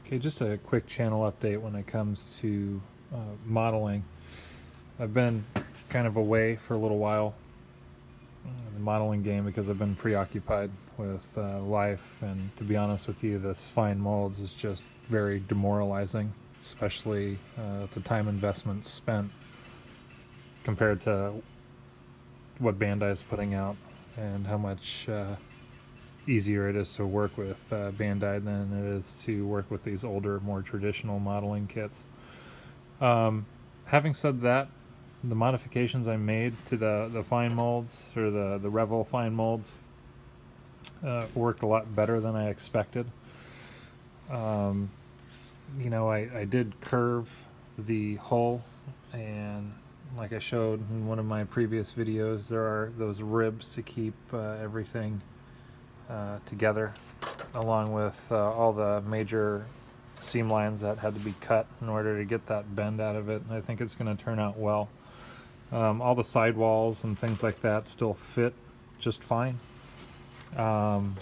Okay, just a quick channel update when it comes to modeling. I've been kind of away for a little while in the modeling game because I've been preoccupied with life, and to be honest with you, this Finemolds is just very demoralizing, especially the time investment spent compared to what Bandai is putting out and how much easier it is to work with Bandai than it is to work with these older, more traditional modeling kits. Having said that, the modifications I made to the Finemolds, or the Revell Finemolds, worked a lot better than I expected. I did curve the hull, and like I showed in one of my previous videos, there are those ribs to keep everything together, along with all the major seam lines that had to be cut in order to get that bend out of it. And I think it's going to turn out well. All the sidewalls and things like that still fit just fine. And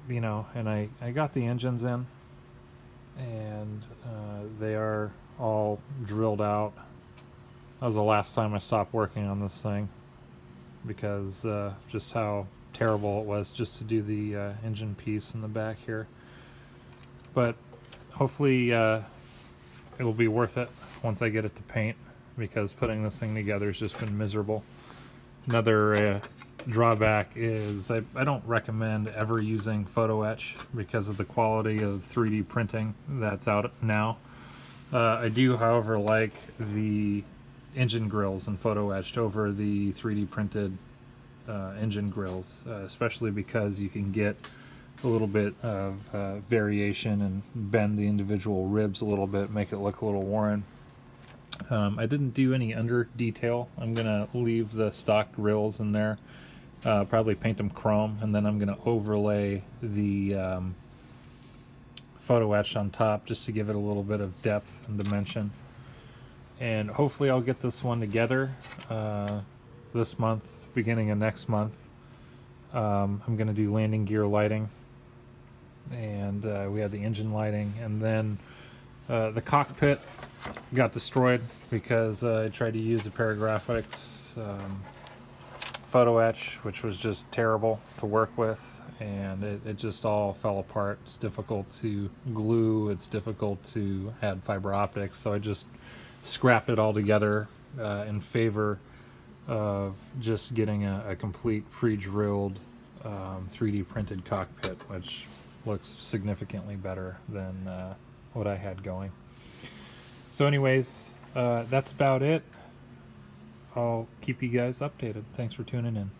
I got the engines in, and they are all drilled out. That was the last time I stopped working on this thing, because just how terrible it was just to do the engine piece in the back here. But hopefully it will be worth it once I get it to paint, because putting this thing together has just been miserable. Another drawback is I don't recommend ever using photo etch because of the quality of 3D printing that's out now. I do, however, like the engine grills and photo etched over the 3D printed engine grills, especially because you can get a little bit of variation and bend the individual ribs a little bit, make it look a little worn. I didn't do any under detail. I'm gonna leave the stock grills in there, probably paint them chrome, and then I'm gonna overlay the photo etch on top just to give it a little bit of depth and dimension. And hopefully I'll get this one together this month, beginning of next month. I'm going to do landing gear lighting, and we had the engine lighting, and then the cockpit got destroyed because I tried to use the Paragraphics photo etch, which was just terrible to work with, and it just all fell apart. It's difficult to glue, it's difficult to add fiber optics, so I just scrapped it all together in favor of just getting a complete pre-drilled 3D printed cockpit, which looks significantly better than what I had going. So anyways, that's about it. I'll keep you guys updated. Thanks for tuning in.